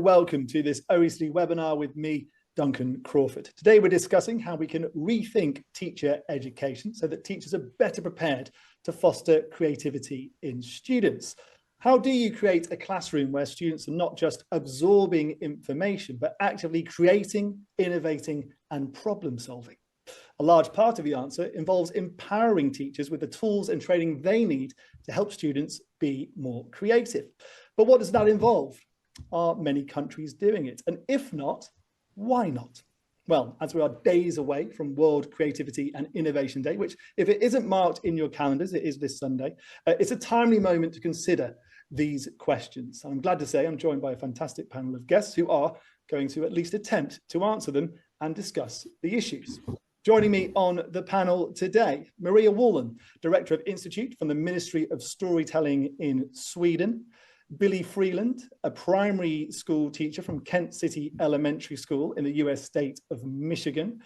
welcome to this OECD webinar with me, Duncan Crawford. Today we're discussing how we can rethink teacher education so that teachers are better prepared to foster creativity in students. How do you create a classroom where students are not just absorbing information, but actively creating, innovating, and problem solving? A large part of the answer involves empowering teachers with the tools and training they need to help students be more creative. But what does that involve? Are many countries doing it? And if not, why not? Well, as we are days away from World Creativity and Innovation Day, which if it isn't marked in your calendars, it is this Sunday, it's a timely moment to consider these questions. I'm glad to say I'm joined by a fantastic panel of guests who are going to at least attempt to answer them and discuss the issues. Joining me on the panel today, Maria Wallin, Director of Institute from the Ministry of Storytelling in Sweden, Billy Freeland, a primary school teacher from Kent City Elementary School in the US state of Michigan,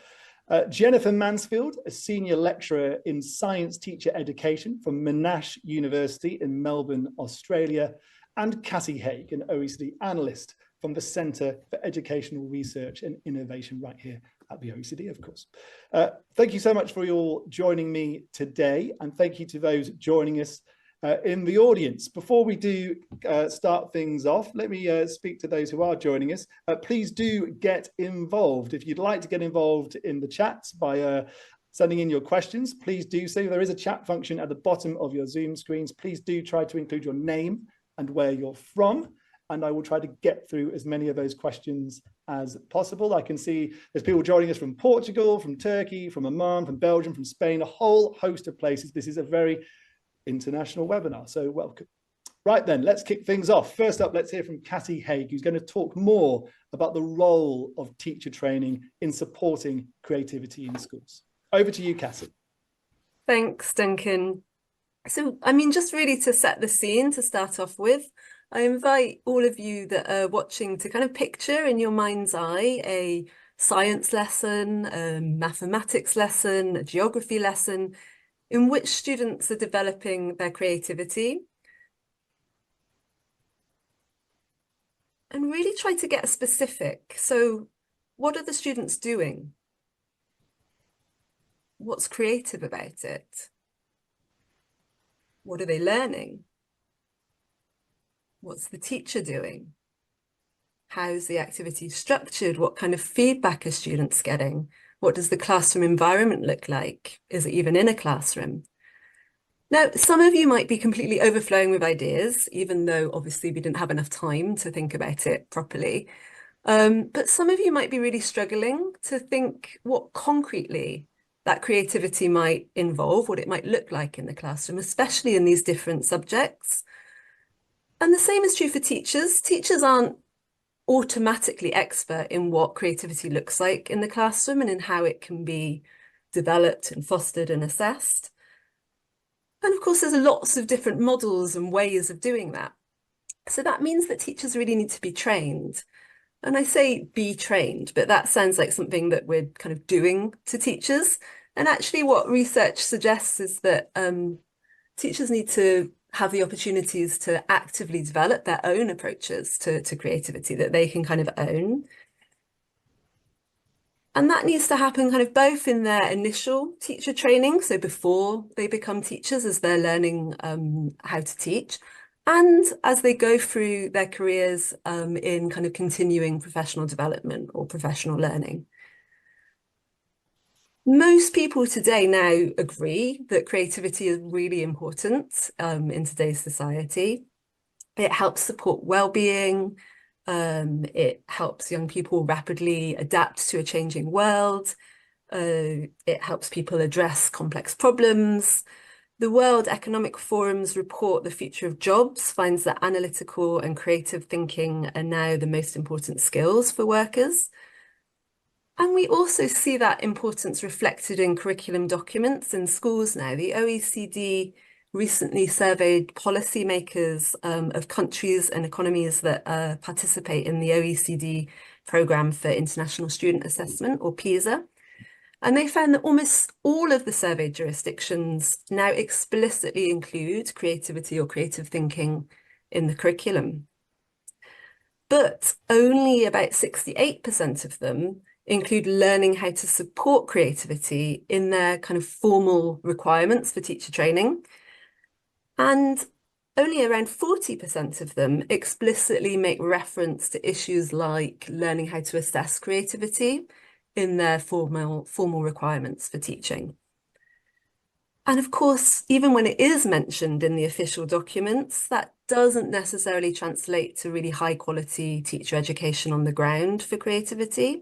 Jennifer Mansfield, a senior lecturer in science teacher education from Monash University in Melbourne, Australia, and Cassie Haig, an OECD analyst from the Centre for Educational Research and Innovation right here at the OECD, of course. Thank you so much for your joining me today, and thank you to those joining us in the audience. Before we do start things off, let me speak to those who are joining us. Please do get involved. If you'd like to get involved in the chat by sending in your questions, please do so. There is a chat function at the bottom of your Zoom screens. Please do try to include your name and where you're from, and I will try to get through as many of those questions as possible. I can see there's people joining us from Portugal, from Turkey, from Oman, from Belgium, from Spain, a whole host of places. This is a very international webinar, so welcome. Right then, let's kick things off. First up, let's hear from Cassie Haig, who's going to talk more about the role of teacher training in supporting creativity in schools. Over to you, Cassie. Thanks, Duncan. So, just really to set the scene to start off with, I invite all of you that are watching to kind of picture in your mind's eye a science lesson, a mathematics lesson, a geography lesson, in which students are developing their creativity. And really try to get specific. So what are the students doing? What's creative about it? What are they learning? What's the teacher doing? How's the activity structured? What kind of feedback are students getting? What does the classroom environment look like? Is it even in a classroom? Now, some of you might be completely overflowing with ideas, even though obviously we didn't have enough time to think about it properly. But some of you might be really struggling to think what concretely that creativity might involve, what it might look like in the classroom, especially in these different subjects. And the same is true for teachers. Teachers aren't automatically expert in what creativity looks like in the classroom and in how it can be developed and fostered and assessed. And of course, there's lots of different models and ways of doing that. So that means that teachers really need to be trained. And I say be trained, but that sounds like something that we're kind of doing to teachers. And actually what research suggests is that teachers need to have the opportunities to actively develop their own approaches to creativity that they can kind of own. And that needs to happen kind of both in their initial teacher training, so before they become teachers as they're learning how to teach, and as they go through their careers in kind of continuing professional development or professional learning. Most people today now agree that creativity is really important in today's society. It helps support well-being. It helps young people rapidly adapt to a changing world. It helps people address complex problems. The World Economic Forum's report, The Future of Jobs, finds that analytical and creative thinking are now the most important skills for workers. And we also see that importance reflected in curriculum documents in schools now. The OECD recently surveyed policymakers of countries and economies that participate in the OECD Programme for International Student Assessment, or PISA. And they found that almost all of the surveyed jurisdictions now explicitly include creativity or creative thinking in the curriculum. but only about 68% of them include learning how to support creativity in their kind of formal requirements for teacher training. And only around 40% of them explicitly make reference to issues like learning how to assess creativity in their formal requirements for teaching. And of course, even when it is mentioned in the official documents, that doesn't necessarily translate to really high quality teacher education on the ground for creativity.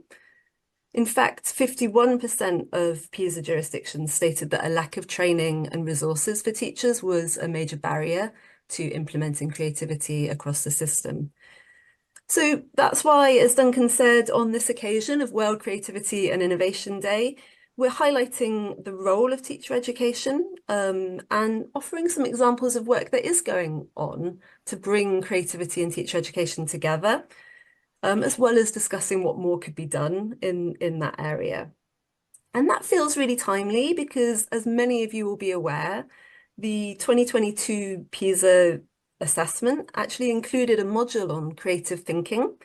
In fact, 51% of PISA jurisdictions stated that a lack of training and resources for teachers was a major barrier to implementing creativity across the system. So that's why, as Duncan said, on this occasion of World Creativity and Innovation Day, we're highlighting the role of teacher education and offering some examples of work that is going on to bring creativity and teacher education together, as well as discussing what more could be done in that area. And that feels really timely because, as many of you will be aware, the 2022 PISA assessment actually included a module on creative thinking,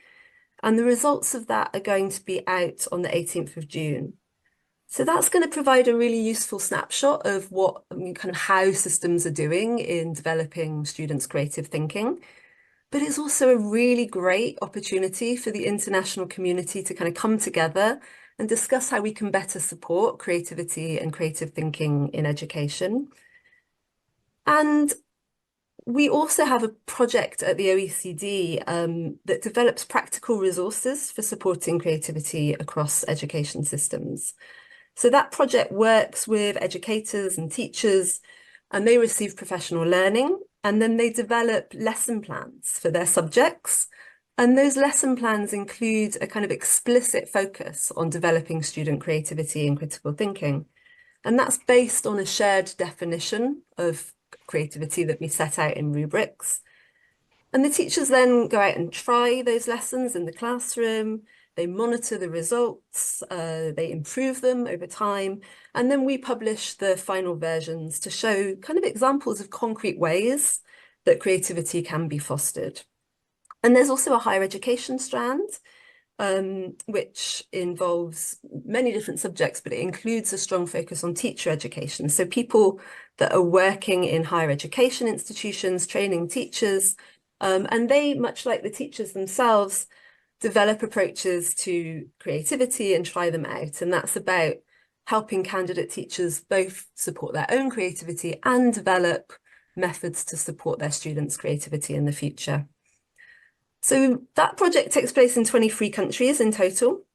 and the results of that are going to be out on the 18th of June. So that's going to provide a really useful snapshot of kind of how systems are doing in developing students' creative thinking. But it's also a really great opportunity for the international community to kind of come together and discuss how we can better support creativity and creative thinking in education. And we also have a project at the OECD that develops practical resources for supporting creativity across education systems. So that project works with educators and teachers, and they receive professional learning, and then they develop lesson plans for their subjects. And those lesson plans include a kind of explicit focus on developing student creativity and critical thinking. And that's based on a shared definition of creativity that we set out in rubrics. And the teachers then go out and try those lessons in the classroom. They monitor the results, they improve them over time, and then we publish the final versions to show kind of examples of concrete ways that creativity can be fostered. And there's also a higher education strand, which involves many different subjects, but it includes a strong focus on teacher education. So people that are working in higher education institutions, training teachers, and they, much like the teachers themselves, develop approaches to creativity and try them out. And that's about helping candidate teachers both support their own creativity and develop methods to support their students' creativity in the future. So that project takes place in 23 countries in total.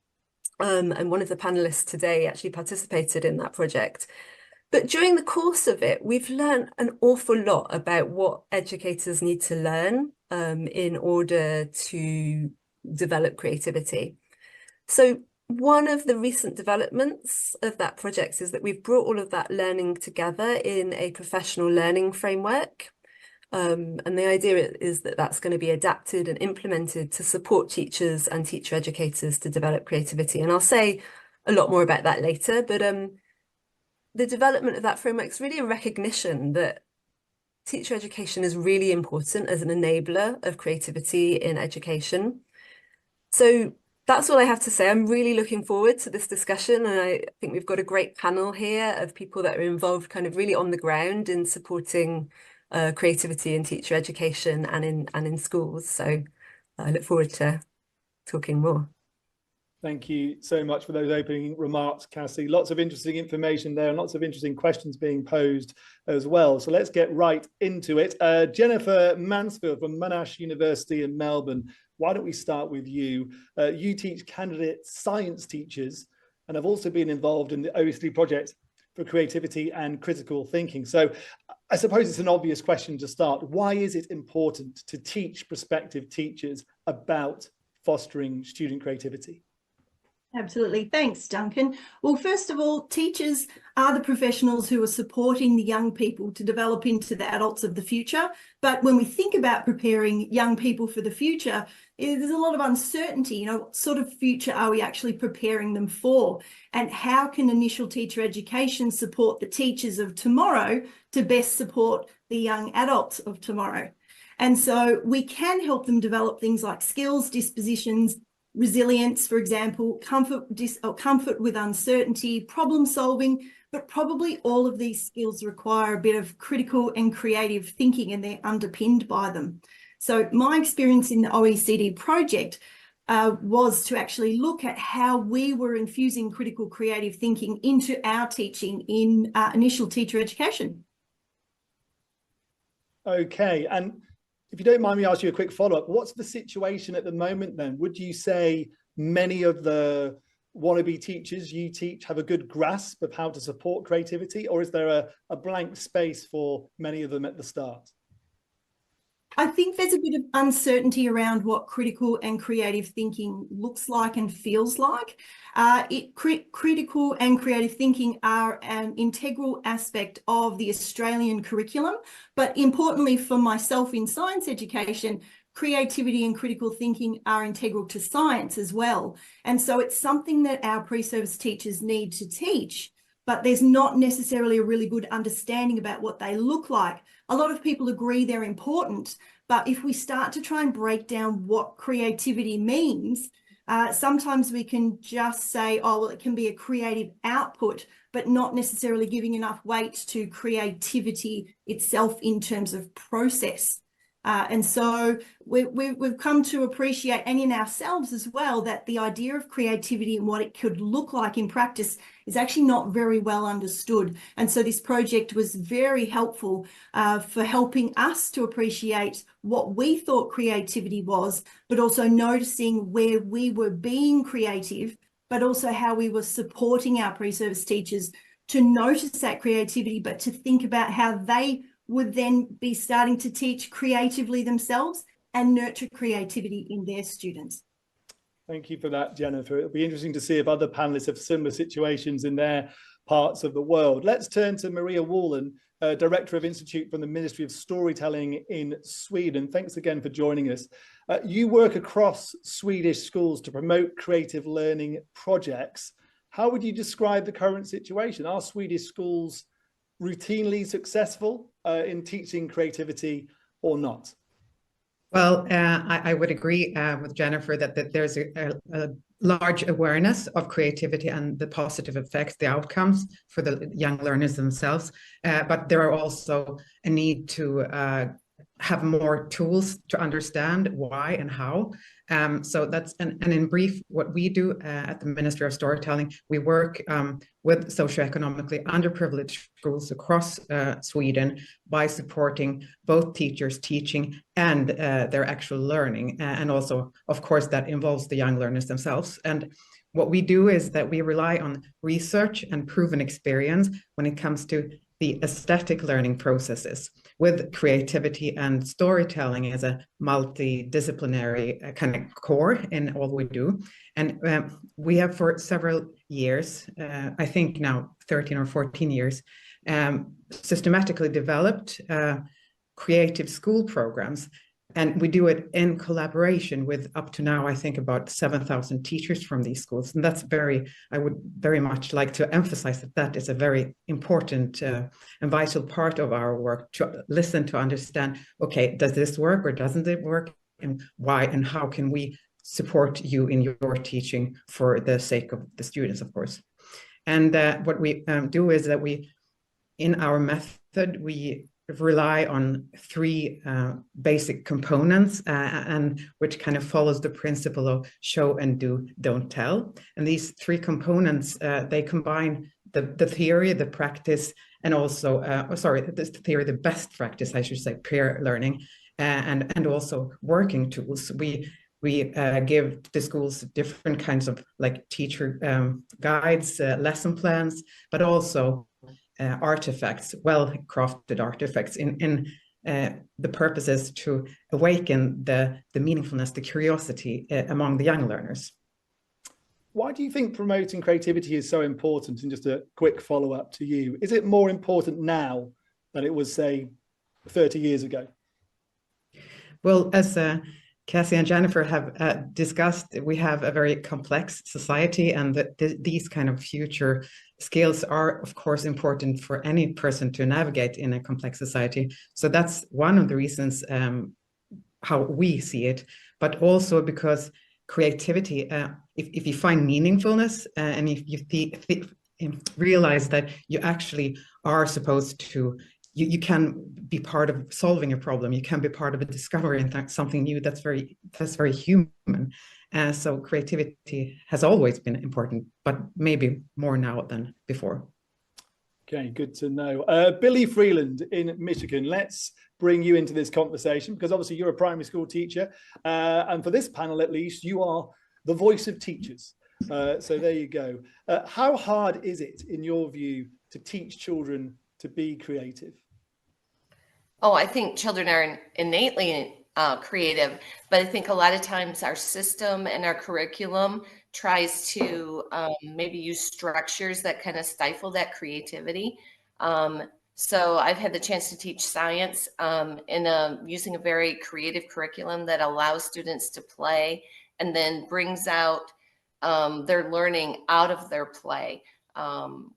And one of the panelists today actually participated in that project. But during the course of it, we've learned an awful lot about what educators need to learn in order to develop creativity. So one of the recent developments of that project is that we've brought all of that learning together in a professional learning framework. And the idea is that that's going to be adapted and implemented to support teachers and teacher educators to develop creativity. And I'll say a lot more about that later, but the development of that framework is really a recognition that teacher education is really important as an enabler of creativity in education. So that's all I have to say. I'm really looking forward to this discussion, and I think we've got a great panel here of people that are involved kind of really on the ground in supporting creativity in teacher education and in schools. So I look forward to talking more. Thank you so much for those opening remarks, Cassie. Lots of interesting information there and lots of interesting questions being posed as well. So let's get right into it. Jennifer Mansfield from Monash University in Melbourne. Why don't we start with you? You teach candidate science teachers and have also been involved in the OECD project for creativity and critical thinking. So I suppose it's an obvious question to start. Why is it important to teach prospective teachers about fostering student creativity? Absolutely. Thanks, Duncan. Well, first of all, teachers are the professionals who are supporting the young people to develop into the adults of the future. But when we think about preparing young people for the future, there's a lot of uncertainty. What sort of future are we actually preparing them for? And how can initial teacher education support the teachers of tomorrow to best support the young adults of tomorrow? And so we can help them develop things like skills, dispositions, resilience, for example, comfort with uncertainty, problem solving, but probably all of these skills require a bit of critical and creative thinking, and they're underpinned by them. So my experience in the OECD project was to actually look at how we were infusing critical creative thinking into our teaching in initial teacher education. Okay, and if you don't mind me asking you a quick follow-up, what's the situation at the moment then? Would you say many of the wannabe teachers you teach have a good grasp of how to support creativity, or is there a blank space for many of them at the start? I think there's a bit of uncertainty around what critical and creative thinking looks like and feels like. Critical and creative thinking are an integral aspect of the Australian curriculum, but importantly for myself in science education, creativity and critical thinking are integral to science as well. And so it's something that our pre-service teachers need to teach, but there's not necessarily a really good understanding about what they look like. A lot of people agree they're important, but if we start to try and break down what creativity means, sometimes we can just say, oh, well, it can be a creative output, but not necessarily giving enough weight to creativity itself in terms of process. And so we've come to appreciate, and in ourselves as well, that the idea of creativity and what it could look like in practice is actually not very well understood. And so this project was very helpful for helping us to appreciate what we thought creativity was, but also noticing where we were being creative, but also how we were supporting our pre-service teachers to notice that creativity, but to think about how they would then be starting to teach creatively themselves and nurture creativity in their students. Thank you for that, Jennifer. It'll be interesting to see if other panelists have similar situations in their parts of the world. Let's turn to Maria Wallin, Director of Institute from the Ministry of Storytelling in Sweden. Thanks again for joining us. You work across Swedish schools to promote creative learning projects. How would you describe the current situation? Are Swedish schools routinely successful in teaching creativity or not? Well, I would agree with Jennifer that there's a large awareness of creativity and the positive effects, the outcomes for the young learners themselves. But there are also a need to have more tools to understand why and how. So that's, and in brief, what we do at the Ministry of Storytelling, we work with socioeconomically underprivileged schools across Sweden by supporting both teachers teaching and their actual learning. And also, of course, that involves the young learners themselves. And what we do is that we rely on research and proven experience when it comes to the aesthetic learning processes, with creativity and storytelling as a multidisciplinary kind of core in all we do. And we have for several years, I think now 13 or 14 years, systematically developed creative school programs. And we do it in collaboration with up to now, I think about 7,000 teachers from these schools. And that's I would very much like to emphasize that is a very important and vital part of our work, to listen, to understand, okay, does this work or doesn't it work? And why and how can we support you in your teaching for the sake of the students, of course. And what we do is that in our method, we rely on three basic components, and which kind of follows the principle of show and do, don't tell. And these three components, they combine the theory, the practice, and also, the theory, the best practice, I should say, peer learning, and also working tools. We give the schools different kinds of like teacher guides, lesson plans, but also artifacts, well-crafted artifacts in the purpose is to awaken the meaningfulness, the curiosity among the young learners. Why do you think promoting creativity is so important? And just a quick follow-up to you, is it more important now than it was, say, 30 years ago? Well, as Cassie and Jennifer have discussed, we have a very complex society, and these kind of future skills are, of course, important for any person to navigate in a complex society. So that's one of the reasons how we see it, but also because creativity, if you find meaningfulness and if you realize that you actually are supposed to, you can be part of solving a problem, you can be part of a discovery and something new, that's very human. So creativity has always been important, but maybe more now than before. Okay, good to know. Billy Freeland in Michigan, let's bring you into this conversation, because obviously you're a primary school teacher, and for this panel at least, you are the voice of teachers. So there you go. How hard is it, in your view, to teach children to be creative? Oh, I think children are innately creative, but I think a lot of times our system and our curriculum tries to maybe use structures that kind of stifle that creativity. So I've had the chance to teach science using a very creative curriculum that allows students to play and then brings out their learning out of their play.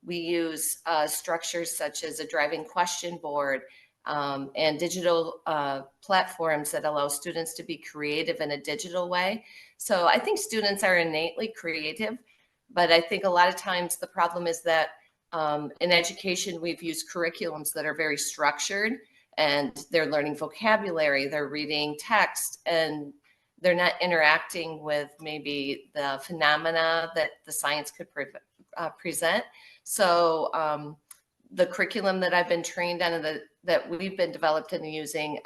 We use structures such as a driving question board and digital platforms that allow students to be creative in a digital way. So I think students are innately creative, but I think a lot of times the problem is that in education, we've used curriculums that are very structured and they're learning vocabulary, they're reading text, and they're not interacting with maybe the phenomena that the science could present. So the curriculum that I've been trained on and that we've been developed and using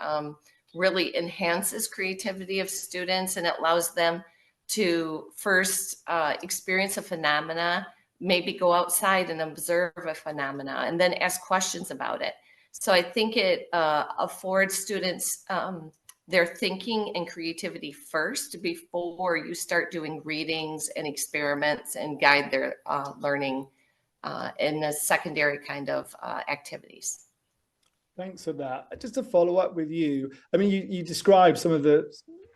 really enhances creativity of students, and it allows them to first experience a phenomena, maybe go outside and observe a phenomena, and then ask questions about it. So I think it affords students their thinking and creativity first before you start doing readings and experiments and guide their learning in the secondary kind of activities. Thanks for that. Just to follow up with you, I mean, you described some of the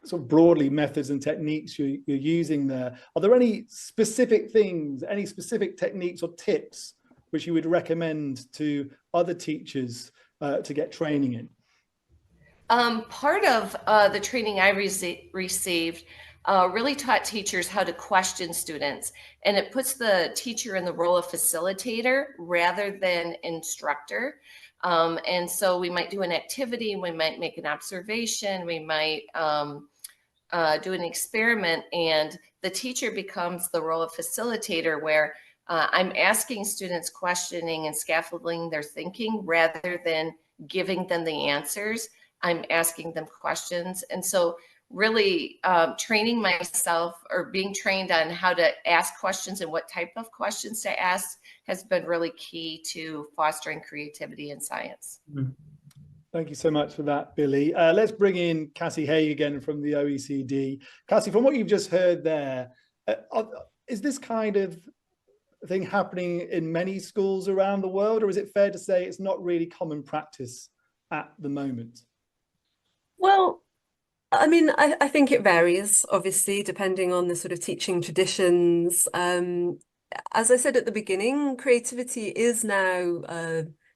sort of broadly methods and techniques you're using there. Are there any specific things, any specific techniques or tips which you would recommend to other teachers to get training in? Part of the training I received really taught teachers how to question students, and it puts the teacher in the role of facilitator rather than instructor. And so we might do an activity, we might make an observation, we might do an experiment, and the teacher becomes the role of facilitator, where I'm asking students questioning and scaffolding their thinking rather than giving them the answers. I'm asking them questions. And so really training myself, or being trained on how to ask questions and what type of questions to ask, has been really key to fostering creativity in science. Thank you so much for that, Billy. Let's bring in Cassie Hay again from the OECD. Cassie, from what you've just heard there, is this kind of thing happening in many schools around the world, or is it fair to say it's not really common practice at the moment? Well, I mean, I think it varies, obviously, depending on the sort of teaching traditions. As I said at the beginning, creativity is now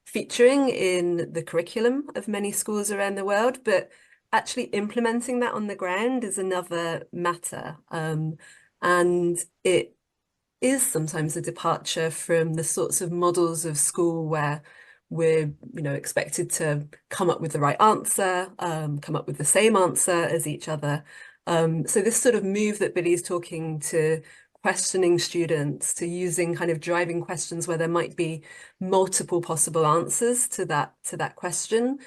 featuring in the curriculum of many schools around the world, but actually implementing that on the ground is another matter. And it is sometimes a departure from the sorts of models of school where we're, expected to come up with the right answer, come up with the same answer as each other. So this sort of move that Billy's talking to questioning students, to using kind of driving questions where there might be multiple possible answers to that question,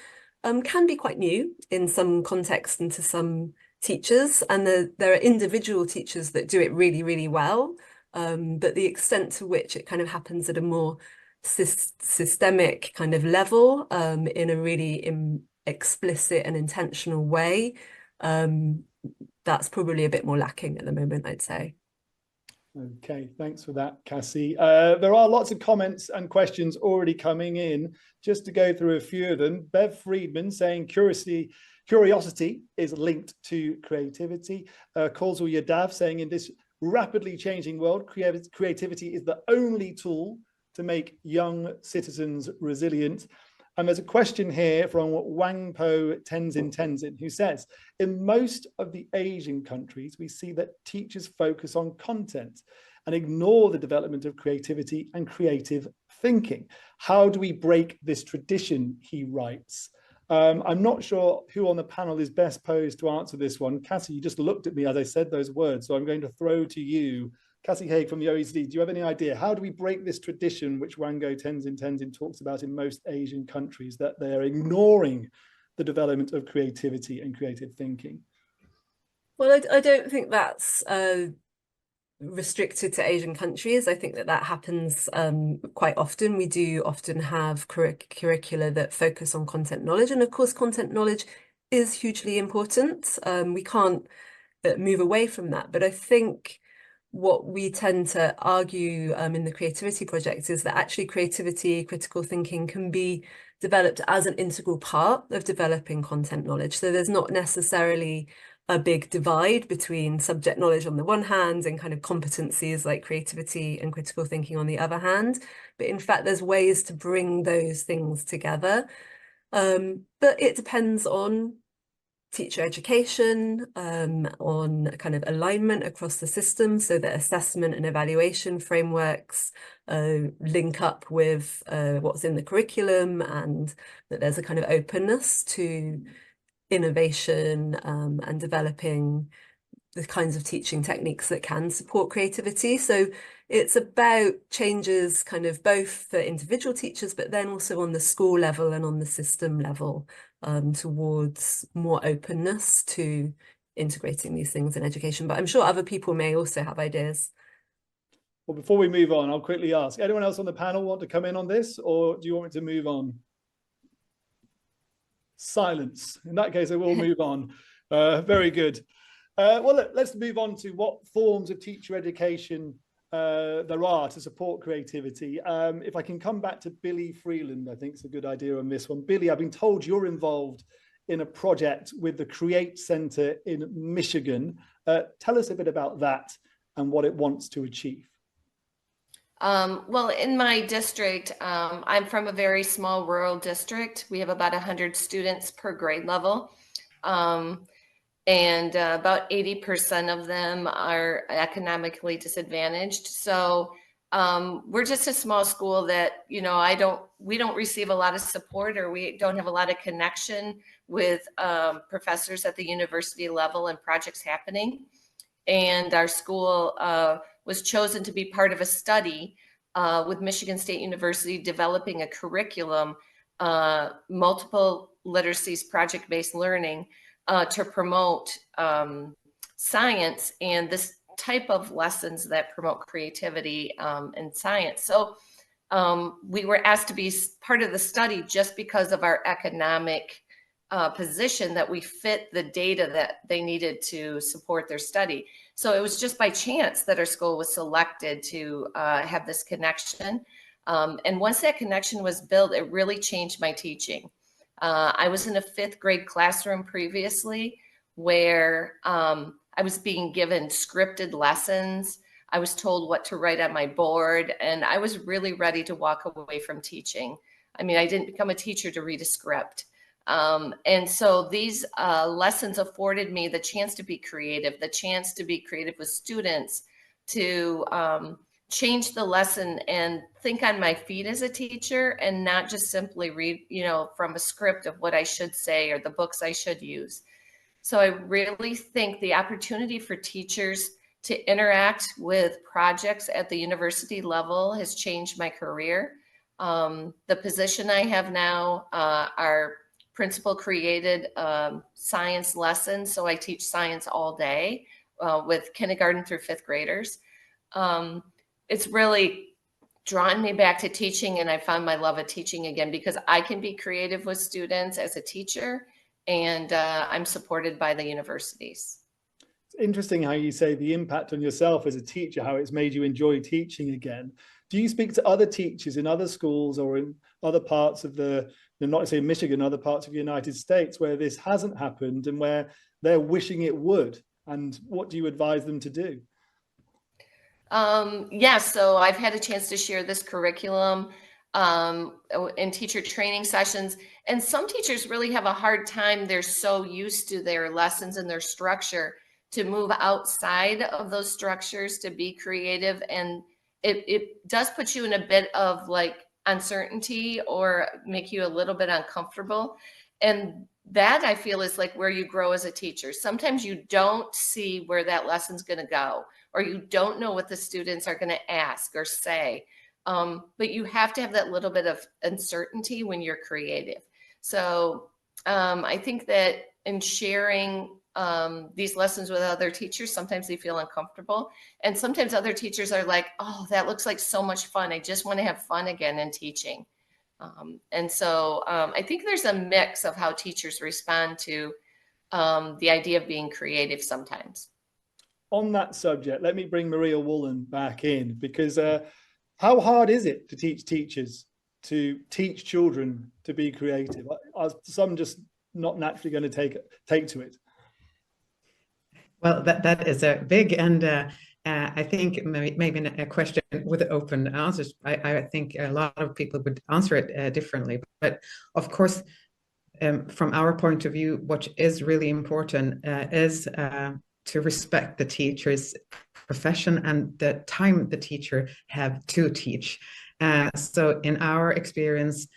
can be quite new in some context and to some teachers. And there are individual teachers that do it really, really well. But the extent to which it kind of happens at a more systemic kind of level, in a really explicit and intentional way, that's probably a bit more lacking at the moment, I'd say. Okay, thanks for that, Cassie. There are lots of comments and questions already coming in. Just to go through a few of them, Bev Friedman saying curiosity is linked to creativity. Kausal Yadav saying, in this rapidly changing world, creativity is the only tool to make young citizens resilient. And there's a question here from Wangpo Tenzin, who says, in most of the Asian countries, we see that teachers focus on content and ignore the development of creativity and creative thinking. How do we break this tradition, he writes. I'm not sure who on the panel is best posed to answer this one. Cassie, you just looked at me as I said those words, so I'm going to throw to you. Cassie Haig from the OECD, do you have any idea? How do we break this tradition which Wangpo Tenzin talks about in most Asian countries, that they're ignoring the development of creativity and creative thinking? Well, I don't think that's restricted to Asian countries. I think that happens quite often. We do often have curricula that focus on content knowledge, and of course content knowledge is hugely important. We can't move away from that, but I think what we tend to argue in the creativity project is that actually creativity, critical thinking can be developed as an integral part of developing content knowledge. So there's not necessarily a big divide between subject knowledge on the one hand and kind of competencies like creativity and critical thinking on the other hand. But in fact, there's ways to bring those things together. But it depends on teacher education, on kind of alignment across the system, so that assessment and evaluation frameworks link up with what's in the curriculum, and that there's a kind of openness to innovation and developing the kinds of teaching techniques that can support creativity. So it's about changes kind of both for individual teachers, but then also on the school level and on the system level, towards more openness to integrating these things in education. But I'm sure other people may also have ideas. Well, before we move on, I'll quickly ask, anyone else on the panel want to come in on this, or do you want me to move on? Silence. In that case, I will move on. Very good. Well, let's move on to what forms of teacher education there are to support creativity. If I can come back to Billy Freeland, I think it's a good idea on this one. Billy, I've been told you're involved in a project with the Create Center in Michigan. Tell us a bit about that and what it wants to achieve. Well, in my district, I'm from a very small rural district. We have about 100 students per grade level. And about 80% of them are economically disadvantaged. So we're just a small school that, you know, we don't receive a lot of support, or we don't have a lot of connection with professors at the university level and projects happening. And our school was chosen to be part of a study with Michigan State University developing a curriculum, multiple literacies, project-based learning, to promote science and this type of lessons that promote creativity and science. So we were asked to be part of the study just because of our economic position, that we fit the data that they needed to support their study. So it was just by chance that our school was selected to have this connection. And once that connection was built, it really changed my teaching. I was in a 5th grade classroom previously where I was being given scripted lessons. I was told what to write on my board, and I was really ready to walk away from teaching. I mean, I didn't become a teacher to read a script. And so these lessons afforded me the chance to be creative with students, to change the lesson and think on my feet as a teacher, and not just simply read, you know, from a script of what I should say or the books I should use. So I really think the opportunity for teachers to interact with projects at the university level has changed my career. The position I have now, our principal created science lessons. So I teach science all day with kindergarten through 5th graders. It's really drawn me back to teaching, and I found my love of teaching again, because I can be creative with students as a teacher, and I'm supported by the universities. It's interesting how you say the impact on yourself as a teacher, how it's made you enjoy teaching again. Do you speak to other teachers in other schools or in other parts of not say Michigan, other parts of the United States where this hasn't happened and where they're wishing it would? And what do you advise them to do? Yes, so I've had a chance to share this curriculum in teacher training sessions. And some teachers really have a hard time. They're so used to their lessons and their structure to move outside of those structures to be creative. And it does put you in a bit of like uncertainty or make you a little bit uncomfortable. And that I feel is like where you grow as a teacher. Sometimes you don't see where that lesson's going to go, or you don't know what the students are going to ask or say. But you have to have that little bit of uncertainty when you're creative. So I think that in sharing these lessons with other teachers, sometimes they feel uncomfortable. And sometimes other teachers are like, oh, that looks like so much fun. I just want to have fun again in teaching. And so I think there's a mix of how teachers respond to the idea of being creative sometimes. On that subject, let me bring Maria Woolen back in, because how hard is it to teach teachers to teach children to be creative? Are some just not naturally going to take to it? Well, that is a big and I think maybe a question with open answers. I think a lot of people would answer it differently. But of course, from our point of view, what is really important is to respect the teacher's profession and the time the teacher have to teach. So in our experience,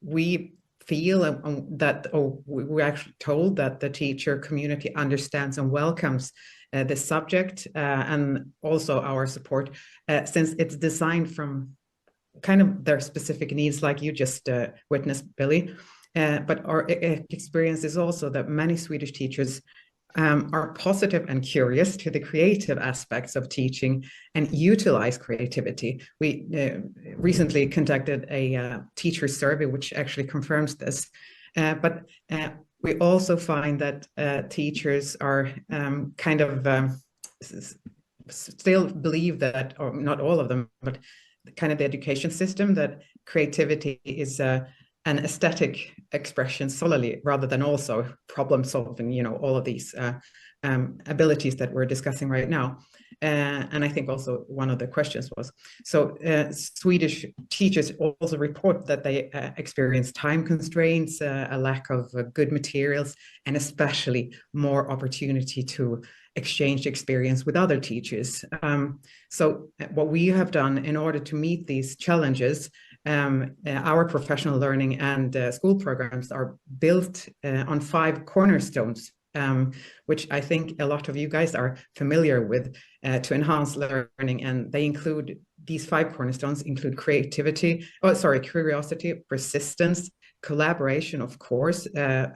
we feel that, we're actually told that the teacher community understands and welcomes the subject and also our support, since it's designed from kind of their specific needs, like you just witnessed, Billy. But our experience is also that many Swedish teachers are positive and curious to the creative aspects of teaching and utilize creativity. We recently conducted a teacher survey, which actually confirms this. But we also find that teachers are kind of still believe that, or not all of them, but kind of the education system, that creativity is an aesthetic expression solely, rather than also problem solving, you know, all of these abilities that we're discussing right now. And I think also one of the questions was, so Swedish teachers also report that they experience time constraints, a lack of good materials, and especially more opportunity to exchange experience with other teachers. So what we have done in order to meet these challenges, our professional learning and school programs are built on 5 cornerstones, which I think a lot of you guys are familiar with, to enhance learning. And they include, these 5 cornerstones include curiosity, persistence, collaboration, of course,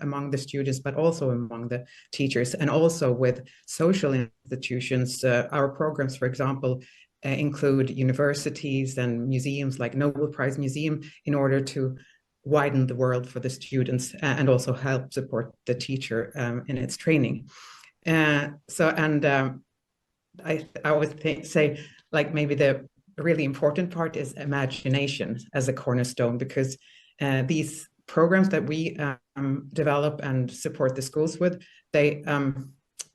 among the students, but also among the teachers, and also with social institutions. Our programs, for example, include universities and museums like Nobel Prize Museum, in order to widen the world for the students and also help support the teacher in its training. I would say, like, maybe the really important part is imagination as a cornerstone, because these programs that we develop and support the schools with, they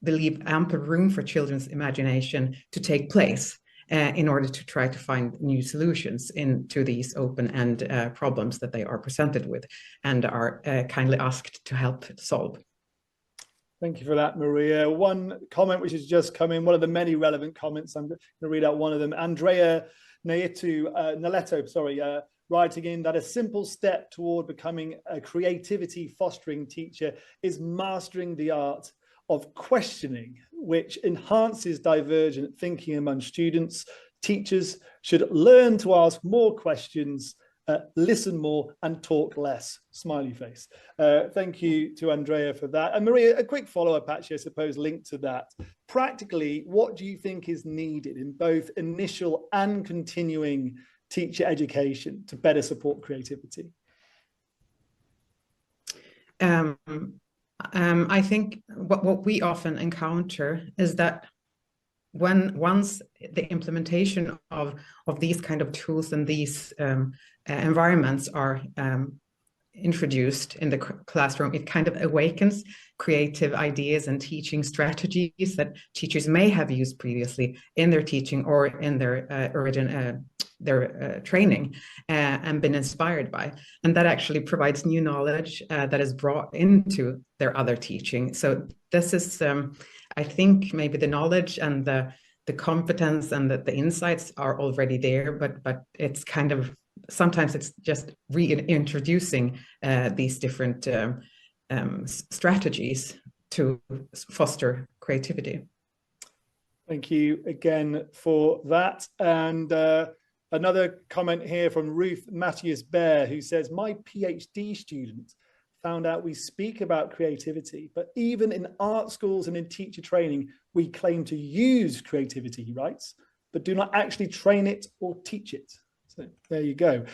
leave ample room for children's imagination to take place, in order to try to find new solutions into these open-end problems that they are presented with and are kindly asked to help solve. Thank you for that, Maria. One comment which has just come in, one of the many relevant comments, I'm going to read out one of them. Andrea Naletto, writing in that a simple step toward becoming a creativity fostering teacher is mastering the art of questioning, which enhances divergent thinking among students. Teachers should learn to ask more questions, listen more, and talk less. Smiley face. Thank you to Andrea for that. And Maria, a quick follow-up, actually, I suppose, linked to that. Practically, what do you think is needed in both initial and continuing teacher education to better support creativity? I think what we often encounter is that once the implementation of these kind of tools and these environments are introduced in the classroom, it kind of awakens creative ideas and teaching strategies that teachers may have used previously in their teaching or in their their training and been inspired by. And that actually provides new knowledge that is brought into their other teaching. So this is, I think, maybe the knowledge and the competence and the insights are already there, but it's kind of, sometimes it's just reintroducing these different strategies to foster creativity. Thank you again for that. And another comment here from Ruth Matthias Bear, who says, my PhD student found out we speak about creativity, but even in art schools and in teacher training, we claim to use creativity, he writes, but do not actually train it or teach it. So there you go.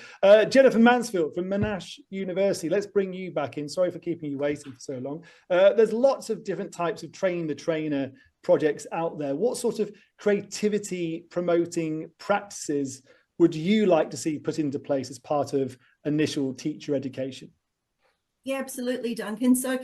Jennifer Mansfield from Monash University, let's bring you back in. Sorry for keeping you waiting for so long. There's lots of different types of train the trainer projects out there. What sort of creativity promoting practices would you like to see put into place as part of initial teacher education? Yeah, absolutely, Duncan. So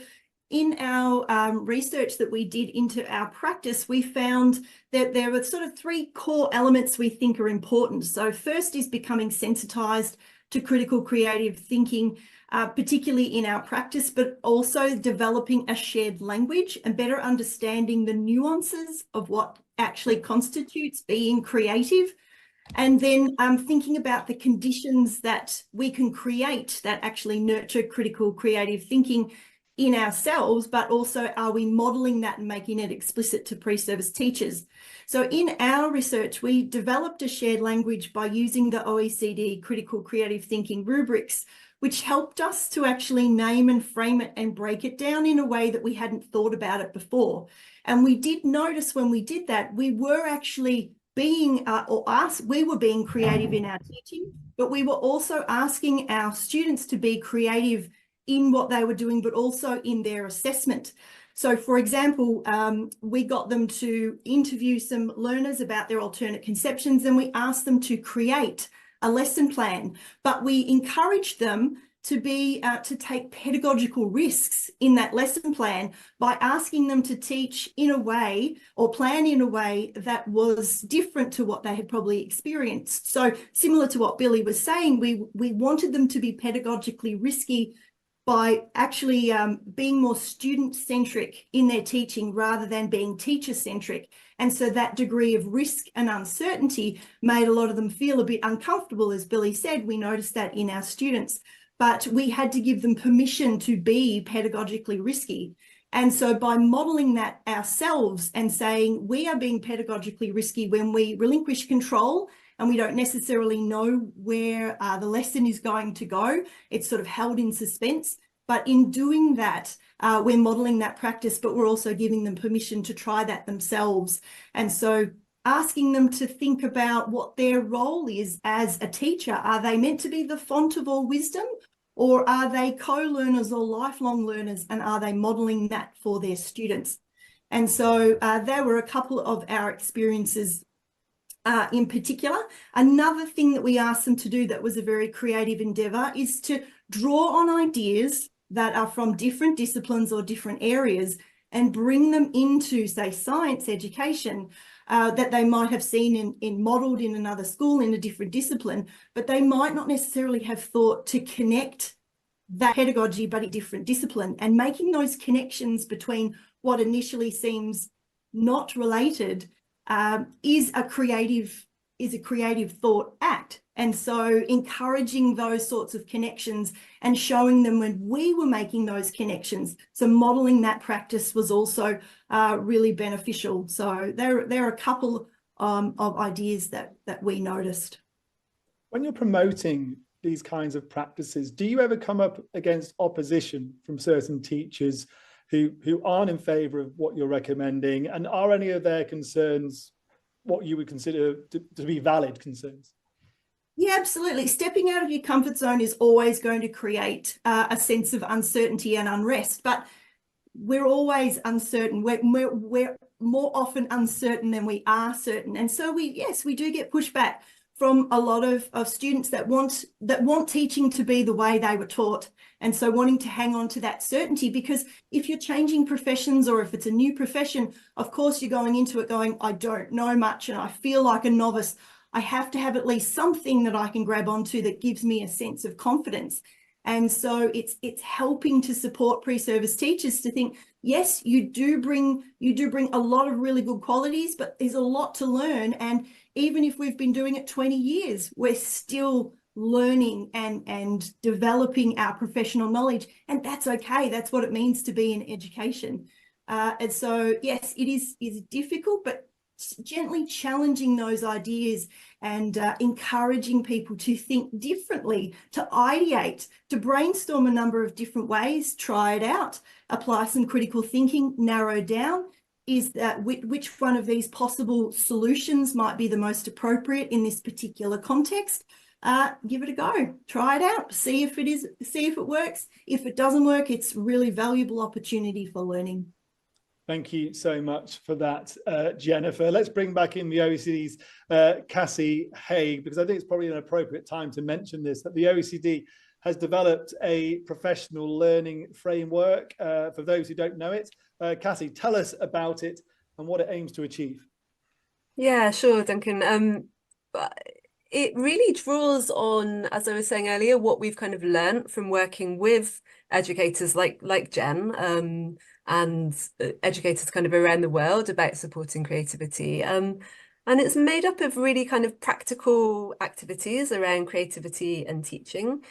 in our research that we did into our practice, we found that there were sort of three core elements we think are important. So first is becoming sensitized to critical creative thinking, particularly in our practice, but also developing a shared language and better understanding the nuances of what actually constitutes being creative. And then thinking about the conditions that we can create that actually nurture critical creative thinking in ourselves, but also are we modeling that and making it explicit to pre-service teachers? So in our research, we developed a shared language by using the OECD critical creative thinking rubrics, which helped us to actually name and frame it and break it down in a way that we hadn't thought about it before. And we did notice when we did that, we were actually being we were being creative in our teaching, but we were also asking our students to be creative in what they were doing, but also in their assessment. So for example, we got them to interview some learners about their alternate conceptions, and we asked them to create a lesson plan, but we encouraged them to take pedagogical risks in that lesson plan by asking them to teach in a way or plan in a way that was different to what they had probably experienced. So similar to what Billy was saying, we wanted them to be pedagogically risky by actually being more student-centric in their teaching rather than being teacher-centric. And so that degree of risk and uncertainty made a lot of them feel a bit uncomfortable. As Billy said, we noticed that in our students, but we had to give them permission to be pedagogically risky. And so by modeling that ourselves and saying we are being pedagogically risky when we relinquish control and we don't necessarily know where the lesson is going to go, it's sort of held in suspense. But in doing that, we're modeling that practice, but we're also giving them permission to try that themselves. And so asking them to think about what their role is as a teacher. Are they meant to be the font of all wisdom, or are they co-learners or lifelong learners, and are they modeling that for their students? And so there were a couple of our experiences in particular. Another thing that we asked them to do that was a very creative endeavour is to draw on ideas that are from different disciplines or different areas and bring them into, say, science education that they might have seen modelled in another school in a different discipline, but they might not necessarily have thought to connect that pedagogy but a different discipline, and making those connections between what initially seems not related is a creative thought act. And so encouraging those sorts of connections and showing them when we were making those connections. So modeling that practice was also really beneficial. So there are a couple of ideas that we noticed. When you're promoting these kinds of practices, do you ever come up against opposition from certain teachers who aren't in favour of what you're recommending? And are any of their concerns what you would consider to be valid concerns? Yeah, absolutely. Stepping out of your comfort zone is always going to create a sense of uncertainty and unrest, but we're always uncertain. We're more often uncertain than we are certain. And so we do get pushback from a lot of students that want teaching to be the way they were taught. And so wanting to hang on to that certainty, because if you're changing professions or if it's a new profession, of course you're going into it going, I don't know much and I feel like a novice. I have to have at least something that I can grab onto that gives me a sense of confidence. And so it's helping to support pre-service teachers to think, yes, you do bring a lot of really good qualities, but there's a lot to learn. And even if we've been doing it 20 years, we're still learning and developing our professional knowledge. And that's okay. That's what it means to be in education. And so, yes, it is difficult, but gently challenging those ideas and encouraging people to think differently, to ideate, to brainstorm a number of different ways, try it out, apply some critical thinking, narrow down is that which one of these possible solutions might be the most appropriate in this particular context. Give it a go, try it out, see if it works. If it doesn't work, it's really valuable opportunity for learning. Thank you so much for that, Jennifer. Let's bring back in the OECD's Cassie Haig, because I think it's probably an appropriate time to mention this, that the OECD has developed a professional learning framework. For those who don't know it, Cassie, tell us about it and what it aims to achieve. Yeah, sure, Duncan. It really draws on, as I was saying earlier, what we've kind of learnt from working with educators like Jen and educators kind of around the world about supporting creativity. And it's made up of really kind of practical activities around creativity and teaching.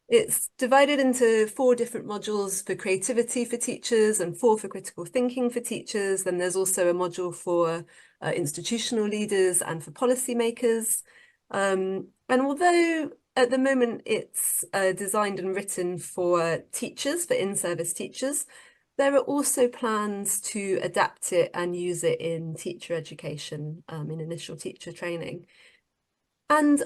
It's divided into 4 different modules for creativity for teachers and 4 for critical thinking for teachers. Then there's also a module for institutional leaders and for policymakers. And although at the moment it's designed and written for teachers, for in-service teachers, there are also plans to adapt it and use it in teacher education, in initial teacher training. And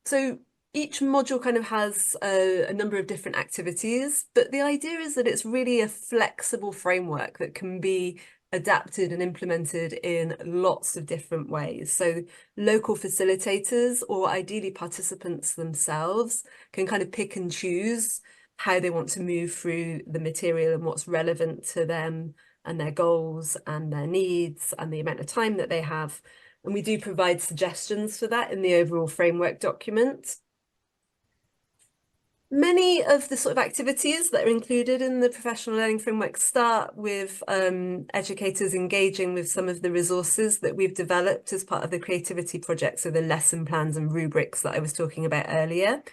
so each module kind of has a number of different activities, but the idea is that it's really a flexible framework that can be adapted and implemented in lots of different ways. So local facilitators, or ideally participants themselves, can kind of pick and choose how they want to move through the material and what's relevant to them and their goals and their needs and the amount of time that they have. And we do provide suggestions for that in the overall framework document. Many of the sort of activities that are included in the professional learning framework start with educators engaging with some of the resources that we've developed as part of the creativity project, so the lesson plans and rubrics that I was talking about earlier.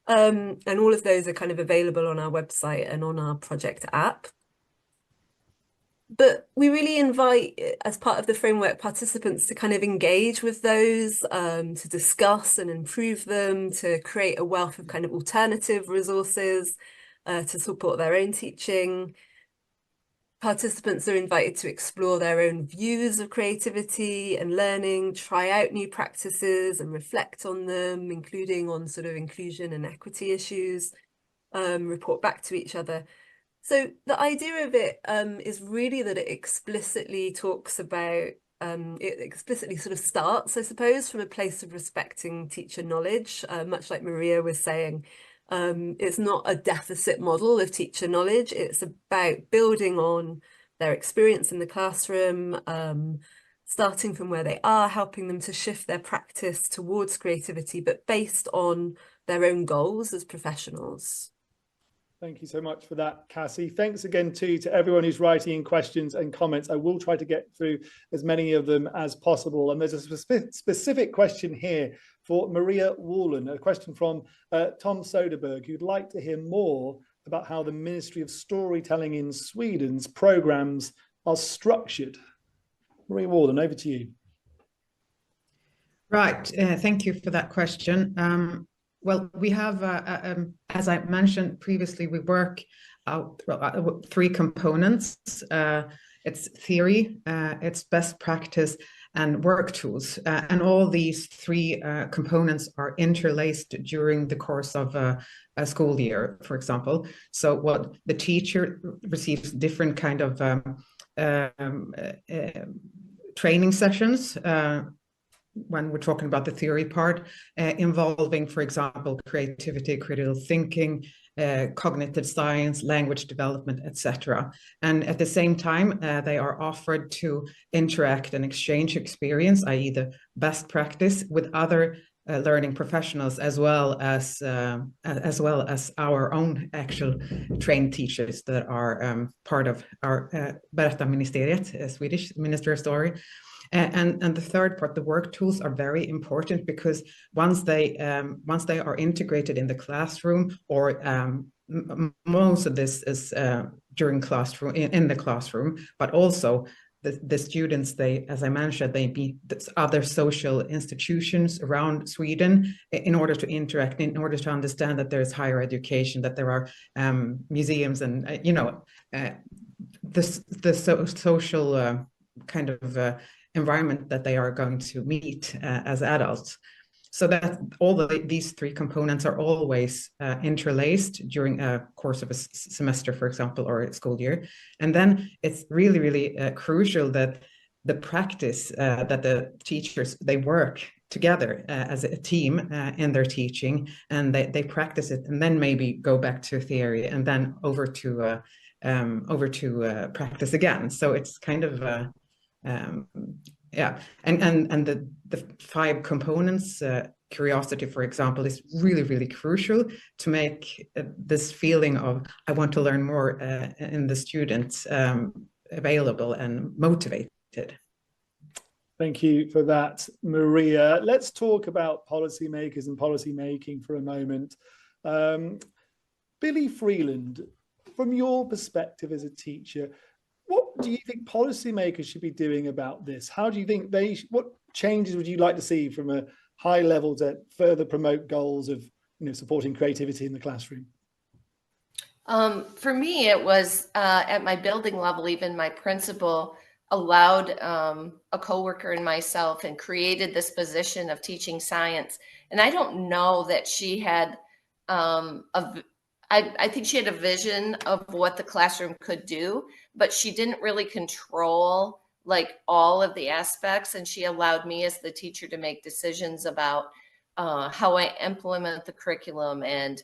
And all of those are kind of available on our website and on our project app. But we really invite, as part of the framework, participants to kind of engage with those, to discuss and improve them, to create a wealth of kind of alternative resources, to support their own teaching. Participants are invited to explore their own views of creativity and learning, try out new practices and reflect on them, including on sort of inclusion and equity issues, report back to each other. So the idea of it is really that it explicitly talks about, it explicitly sort of starts, I suppose, from a place of respecting teacher knowledge, much like Maria was saying. It's not a deficit model of teacher knowledge. It's about building on their experience in the classroom, starting from where they are, helping them to shift their practice towards creativity, but based on their own goals as professionals. Thank you so much for that, Cassie. Thanks again to everyone who's writing in questions and comments. I will try to get through as many of them as possible. And there's a specific question here for Maria Wallen, a question from Tom Soderberg, who'd like to hear more about how the Ministry of Storytelling in Sweden's programs are structured. Maria Wallen, over to you. Right, thank you for that question. Well, we have, as I mentioned previously, we work out 3 components. It's theory, it's best practice, and work tools. And all these 3 components are interlaced during the course of a school year, for example. So what the teacher receives different kind of training sessions, when we're talking about the theory part, involving, for example, creativity, critical thinking, cognitive science, language development, etc. And at the same time, they are offered to interact and exchange experience, i.e. the best practice, with other learning professionals, as well as our own actual trained teachers that are part of our Berättarministeriet, Swedish Ministry of Story. And the third part, the work tools, are very important, because once they are integrated in the classroom, or most of this is during classroom, in the classroom, but also the students, they, as I mentioned, they meet other social institutions around Sweden in order to interact, in order to understand that there's higher education, that there are museums, and the social kind of environment that they are going to meet as adults. So that these three components are always interlaced during a course of a semester, for example, or a school year. And then it's really, really crucial that the practice, that the teachers, they work together as a team in their teaching, and they practice it, and then maybe go back to theory, and then over to practice again. So it's kind of yeah, and the 5 components, curiosity, for example, is really, really crucial to make this feeling of I want to learn more in the students available and motivated. Thank you for that, Maria. Let's talk about policymakers and policy making for a moment. Billy Freeland, from your perspective as a teacher, what do you think policymakers should be doing about this? How do you think what changes would you like to see from a high level to further promote goals of, supporting creativity in the classroom? For me, it was at my building level, even my principal allowed a coworker and myself and created this position of teaching science. And I don't know that she had I think she had a vision of what the classroom could do, but she didn't really control like all of the aspects. And she allowed me as the teacher to make decisions about how I implement the curriculum. And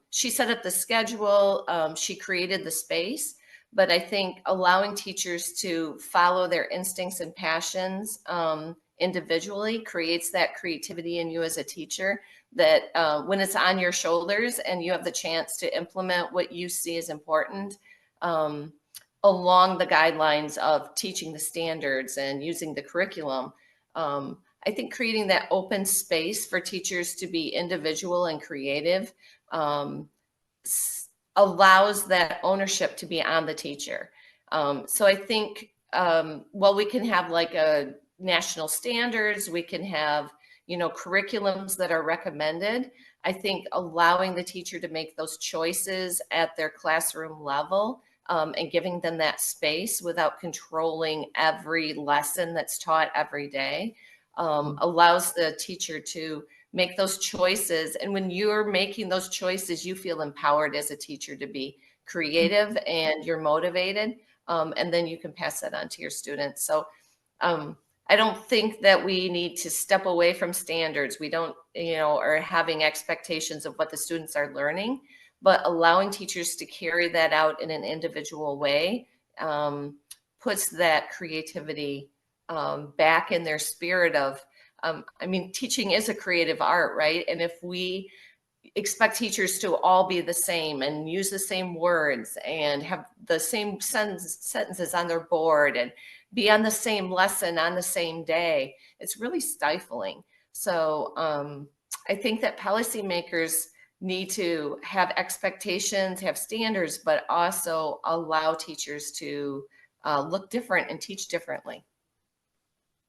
she set up the schedule. She created the space. But I think allowing teachers to follow their instincts and passions individually creates that creativity in you as a teacher, that when it's on your shoulders and you have the chance to implement what you see as important along the guidelines of teaching the standards and using the curriculum, I think creating that open space for teachers to be individual and creative allows that ownership to be on the teacher. So I think, well, we can have like a national standards, we can have, curriculums that are recommended. I think allowing the teacher to make those choices at their classroom level and giving them that space without controlling every lesson that's taught every day allows the teacher to make those choices. And when you're making those choices, you feel empowered as a teacher to be creative and you're motivated. And then you can pass that on to your students. So I don't think that we need to step away from standards. We don't, or having expectations of what the students are learning, but allowing teachers to carry that out in an individual way puts that creativity back in their spirit of, teaching is a creative art, right? And if we expect teachers to all be the same and use the same words and have the same sentences on their board and be on the same lesson on the same day, it's really stifling. So I think that policymakers need to have expectations, have standards, but also allow teachers to look different and teach differently.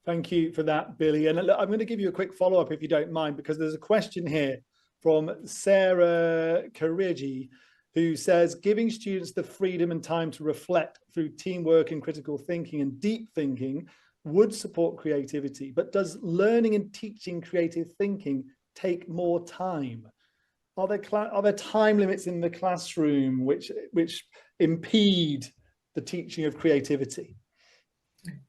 Thank you for that, Billy. And I'm going to give you a quick follow-up if you don't mind, because there's a question here from Sarah Karigi, who says, giving students the freedom and time to reflect through teamwork and critical thinking and deep thinking would support creativity, but does learning and teaching creative thinking take more time? Are there time limits in the classroom which impede the teaching of creativity?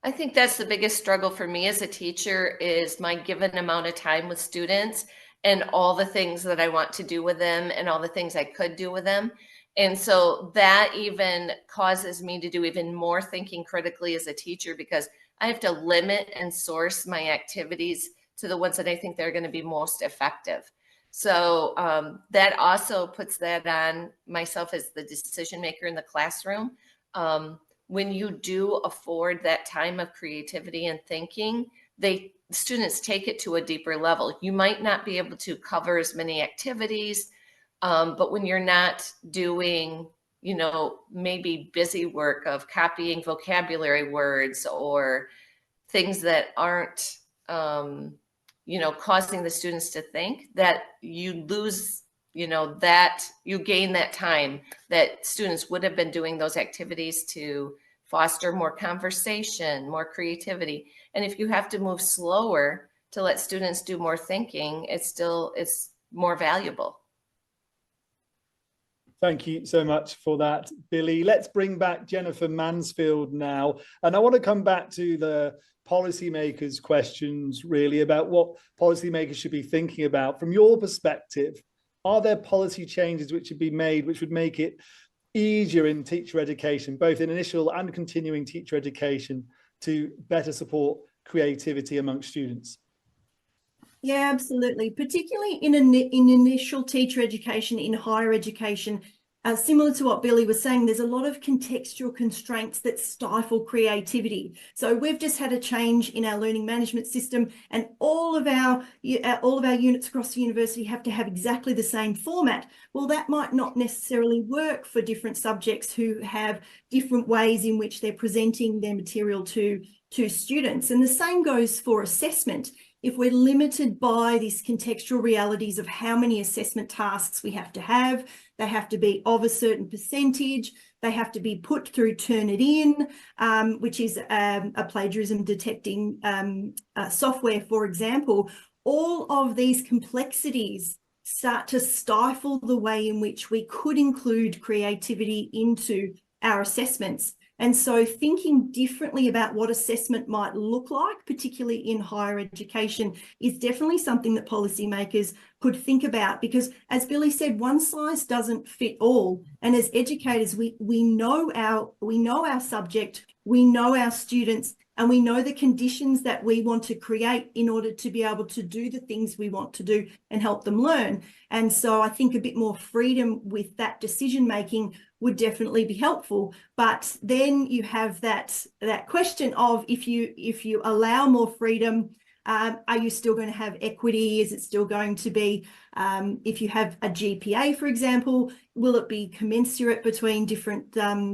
I think that's the biggest struggle for me as a teacher is my given amount of time with students and all the things that I want to do with them and all the things I could do with them. And so that even causes me to do even more thinking critically as a teacher, because I have to limit and source my activities to the ones that I think they're going to be most effective. So that also puts that on myself as the decision maker in the classroom. When you do afford that time of creativity and thinking, students take it to a deeper level. You might not be able to cover as many activities, but when you're not doing, maybe busy work of copying vocabulary words or things that aren't, causing the students to think, that you lose, that you gain that time that students would have been doing those activities to foster more conversation, more creativity. And if you have to move slower to let students do more thinking, it's more valuable. Thank you so much for that, Billy. Let's bring back Jennifer Mansfield now. And I want to come back to the policymakers' questions, really, about what policymakers should be thinking about. From your perspective, are there policy changes which should be made which would make it easier in teacher education, both in initial and continuing teacher education, to better support creativity amongst students? Yeah, absolutely. Particularly in initial teacher education, in higher education, similar to what Billy was saying, there's a lot of contextual constraints that stifle creativity. So we've just had a change in our learning management system, and all of our units across the university have to have exactly the same format. Well, that might not necessarily work for different subjects who have different ways in which they're presenting their material to students. And the same goes for assessment. If we're limited by these contextual realities of how many assessment tasks we have to have, they have to be of a certain percentage, they have to be put through Turnitin, which is a plagiarism detecting software, for example. All of these complexities start to stifle the way in which we could include creativity into our assessments. And so thinking differently about what assessment might look like, particularly in higher education, is definitely something that policymakers could think about, because as Billy said, one size doesn't fit all. And as educators, we know our subject, we know our students, and we know the conditions that we want to create in order to be able to do the things we want to do and help them learn. And so I think a bit more freedom with that decision making would definitely be helpful. But then you have that question of, if you allow more freedom, are you still going to have equity? Is it still going to be, if you have a GPA, for example, will it be commensurate between different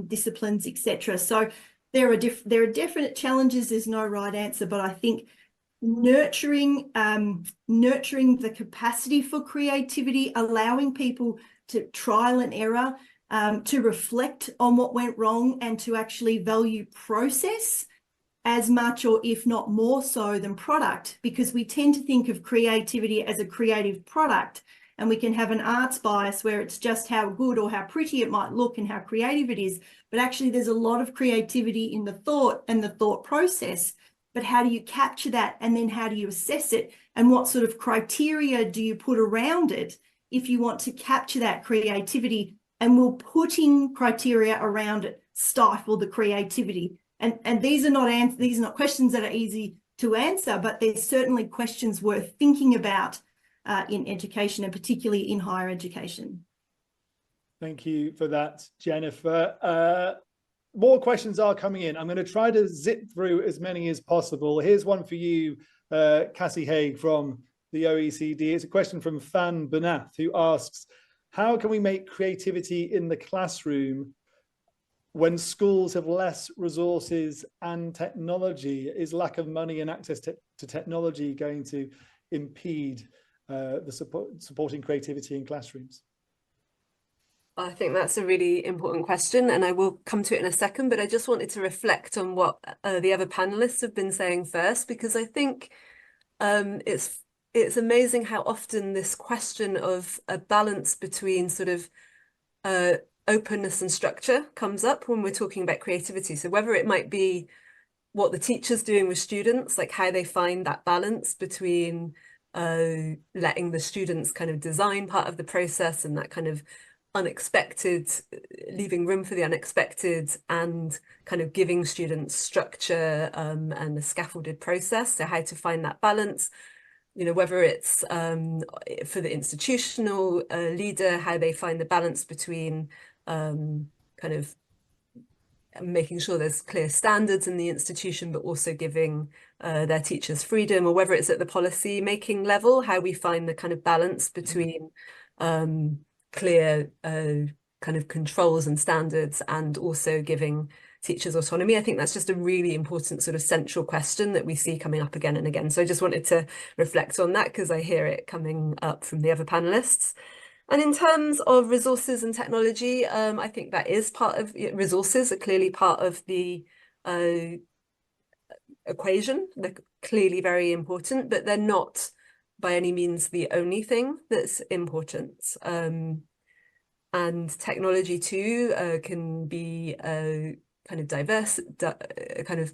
disciplines, etc.? So there are definite challenges. There's no right answer, but I think nurturing the capacity for creativity, allowing people to trial and error, to reflect on what went wrong, and to actually value process as much, or if not more so, than product, because we tend to think of creativity as a creative product, and we can have an arts bias where it's just how good or how pretty it might look and how creative it is. But actually there's a lot of creativity in the thought and the thought process. But how do you capture that? And then how do you assess it? And what sort of criteria do you put around it if you want to capture that creativity? And will putting criteria around it stifle the creativity? And these are not questions that are easy to answer, but there's certainly questions worth thinking about in education, and particularly in higher education. Thank you for that, Jennifer. More questions are coming in. I'm going to try to zip through as many as possible. Here's one for you, Cassie Haig from the OECD. It's a question from Fan Banath, who asks, how can we make creativity in the classroom when schools have less resources and technology? Is lack of money and access to technology going to impede supporting creativity in classrooms? I think that's a really important question, and I will come to it in a second, but I just wanted to reflect on what the other panelists have been saying first, because I think it's amazing how often this question of a balance between sort of openness and structure comes up when we're talking about creativity. So whether it might be what the teacher's doing with students, like how they find that balance between letting the students kind of design part of the process and that kind of unexpected, leaving room for the unexpected, and kind of giving students structure and a scaffolded process. So how to find that balance, you know, whether it's for the institutional leader, how they find the balance between kind of making sure there's clear standards in the institution, but also giving their teachers freedom, or whether it's at the policy making level, how we find the kind of balance between clear kind of controls and standards and also giving teachers autonomy. I think that's just a really important sort of central question that we see coming up again and again. So I just wanted to reflect on that because I hear it coming up from the other panelists. And in terms of resources and technology, I think that is part of, resources are clearly part of the equation. They're clearly very important, but they're not by any means the only thing that's important. And technology too can be a kind of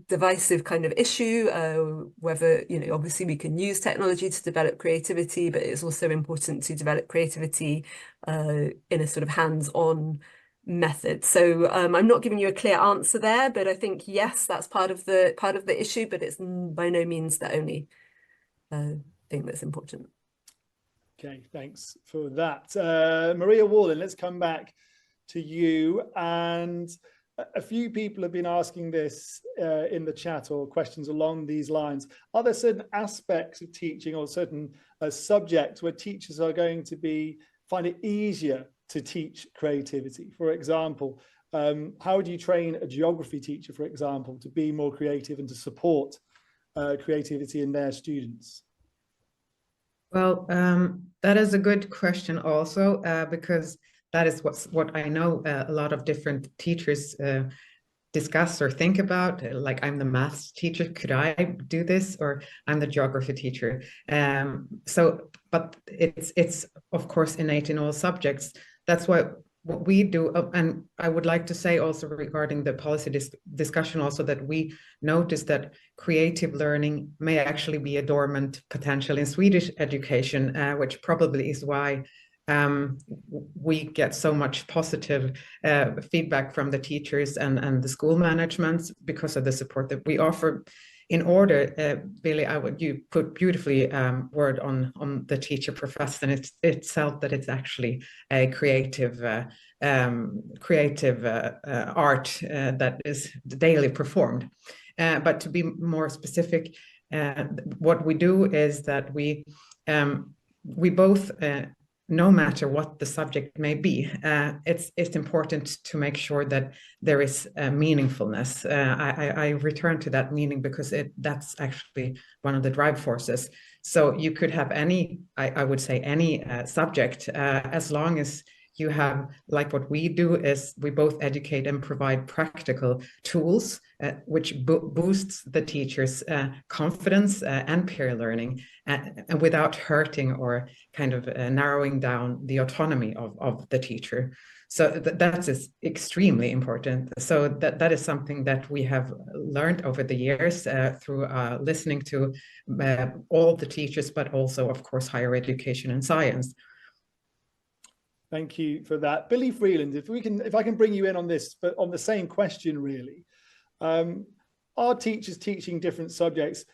divisive kind of issue, whether, you know, obviously we can use technology to develop creativity, but it's also important to develop creativity in a sort of hands-on method. So I'm not giving you a clear answer there, but I think yes, that's part of the issue, but it's by no means the only thing that's important. Okay, thanks for that. Maria Wallen, let's come back to you. And a few people have been asking this in the chat, or questions along these lines. Are there certain aspects of teaching or certain subjects where teachers are going to find it easier to teach creativity? For example, how would you train a geography teacher, for example, to be more creative and to support creativity in their students? Well, that is a good question also, because that is what I know a lot of different teachers discuss or think about. Like, I'm the maths teacher, could I do this? Or I'm the geography teacher. But it's of course innate in all subjects. That's what we do. And I would like to say also regarding the policy discussion also that we notice that creative learning may actually be a dormant potential in Swedish education, which probably is why we get so much positive feedback from the teachers and the school managements because of the support that we offer. In order, Billy, you put beautifully word on the teacher profession itself, that it's actually a creative art that is daily performed. But to be more specific, what we do is that we both, no matter what the subject may be, it's important to make sure that there is meaningfulness. I return to that meaning because that's actually one of the drive forces. So you could have any, I would say any subject, as long as you have, like what we do is we both educate and provide practical tools, which boosts the teacher's confidence and peer learning, and without hurting or kind of narrowing down the autonomy of the teacher. So that is extremely important. So that is something that we have learned over the years through listening to all the teachers, but also, of course, higher education and science. Thank you for that. Billy Freeland, if I can bring you in on this, but on the same question really, are teachers teaching different subjects,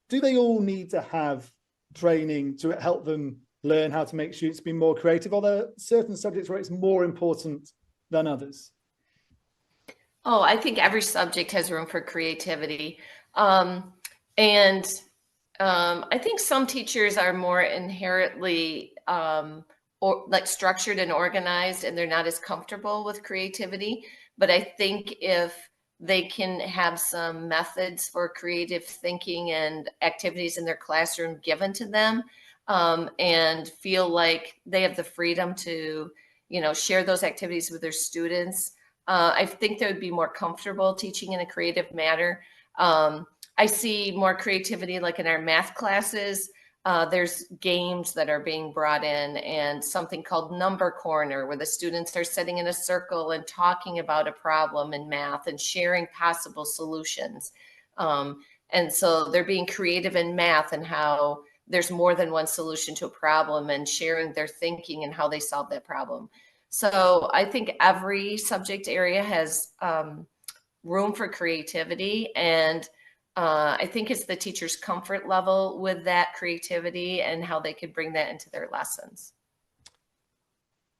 do they all need to have training to help them learn how to make students be more creative? Are there certain subjects where it's more important than others? Oh, I think every subject has room for creativity. I think some teachers are more inherently or like structured and organized, and they're not as comfortable with creativity. But I think if they can have some methods for creative thinking and activities in their classroom given to them, and feel like they have the freedom to, share those activities with their students, I think they would be more comfortable teaching in a creative manner. I see more creativity like in our math classes. There's games that are being brought in, and something called Number Corner, where the students are sitting in a circle and talking about a problem in math and sharing possible solutions. And so they're being creative in math and how there's more than one solution to a problem, and sharing their thinking and how they solve that problem. So I think every subject area has room for creativity, and I think it's the teacher's comfort level with that creativity and how they could bring that into their lessons.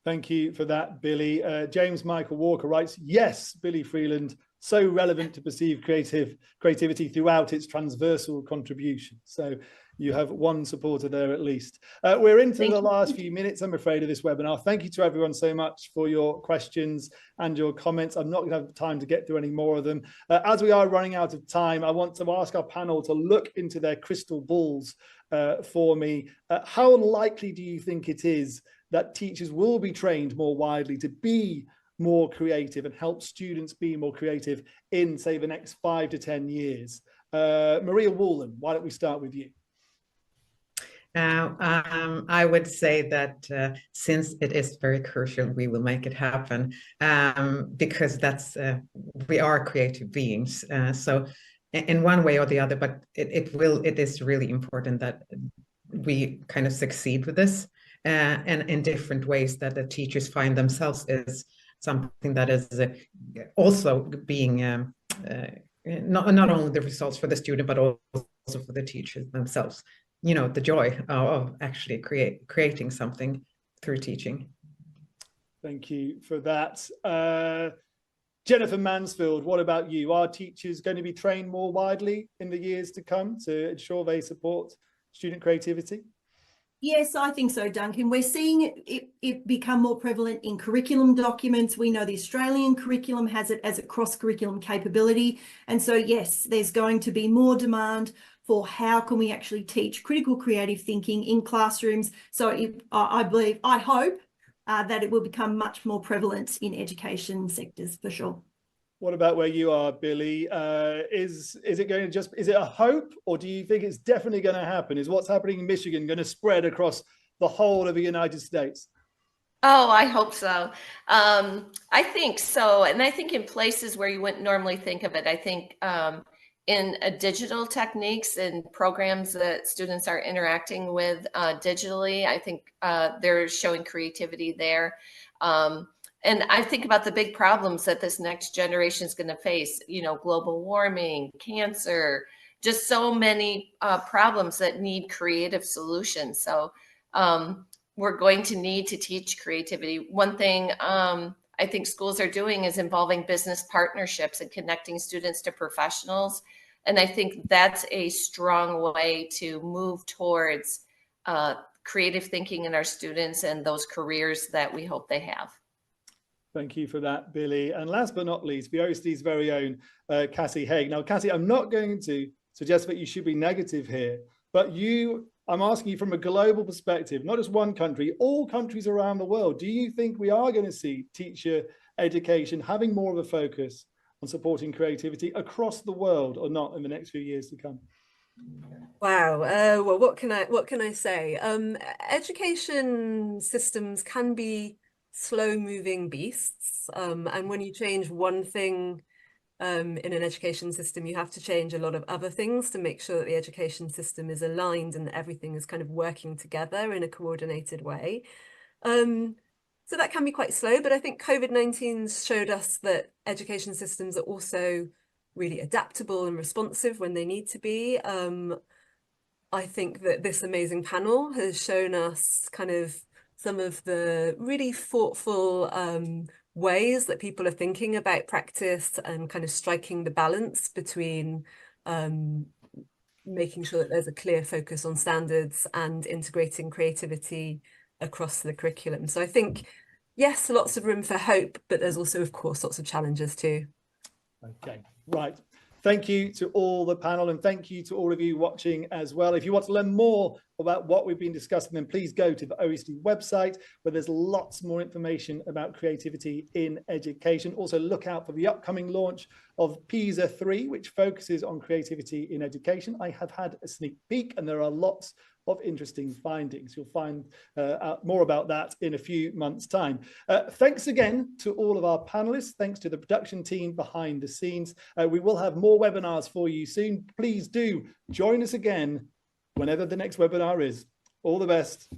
Thank you for that, Billy. James Michael Walker writes, yes, Billy Freeland, so relevant to perceive creativity throughout its transversal contribution. So you have one supporter there at least. We're into the last few minutes, I'm afraid, of this webinar. Thank you to everyone so much for your questions and your comments. I'm not going to have time to get through any more of them. As we are running out of time, I want to ask our panel to look into their crystal balls for me. How likely do you think it is that teachers will be trained more widely to be more creative and help students be more creative in, say, the next 5 to 10 years? Maria Woolen, why don't we start with you? I would say that since it is very crucial, we will make it happen because that's we are creative beings. So in one way or the other, but it is really important that we kind of succeed with this and in different ways, that the teachers find themselves is something that is also being not only the results for the student, but also for the teachers themselves. You know, the joy of actually creating something through teaching. Thank you for that. Jennifer Mansfield, what about you? Are teachers going to be trained more widely in the years to come to ensure they support student creativity? Yes, I think so, Duncan. We're seeing it become more prevalent in curriculum documents. We know the Australian curriculum has it as a cross-curriculum capability. And so, yes, there's going to be more demand for how can we actually teach critical creative thinking in classrooms. So I hope that it will become much more prevalent in education sectors for sure. What about where you are, Billy? Is it going to is it a hope, or do you think it's definitely going to happen? Is what's happening in Michigan going to spread across the whole of the United States? Oh, I hope so. I think so. And I think in places where you wouldn't normally think of it, I think in digital techniques and programs that students are interacting with digitally, I think they're showing creativity there. And I think about the big problems that this next generation is going to face, you know, global warming, cancer, just so many problems that need creative solutions. So we're going to need to teach creativity. One thing I think schools are doing is involving business partnerships and connecting students to professionals. And I think that's a strong way to move towards creative thinking in our students and those careers that we hope they have. Thank you for that, Billy. And last but not least, the OSD's very own Cassie Haig. Now, Cassie, I'm not going to suggest that you should be negative here, but I'm asking you from a global perspective, not just one country, all countries around the world. Do you think we are going to see teacher education having more of a focus on supporting creativity across the world, or not, in the next few years to come? Wow. Well, what can I say? Education systems can be slow-moving beasts, and when you change one thing in an education system, you have to change a lot of other things to make sure that the education system is aligned and that everything is kind of working together in a coordinated way. So that can be quite slow, but I think COVID-19 showed us that education systems are also really adaptable and responsive when they need to be. I think that this amazing panel has shown us kind of some of the really thoughtful ways that people are thinking about practice and kind of striking the balance between making sure that there's a clear focus on standards and integrating creativity across the curriculum. So I think, yes, lots of room for hope, but there's also, of course, lots of challenges too. Okay, right. Thank you to all the panel, and thank you to all of you watching as well. If you want to learn more about what we've been discussing, then please go to the OECD website, where there's lots more information about creativity in education. Also, look out for the upcoming launch of PISA 3, which focuses on creativity in education. I have had a sneak peek, and there are lots of interesting findings. You'll find out more about that in a few months' time. Thanks again to all of our panelists. Thanks to the production team behind the scenes. We will have more webinars for you soon. Please do join us again whenever the next webinar is. All the best.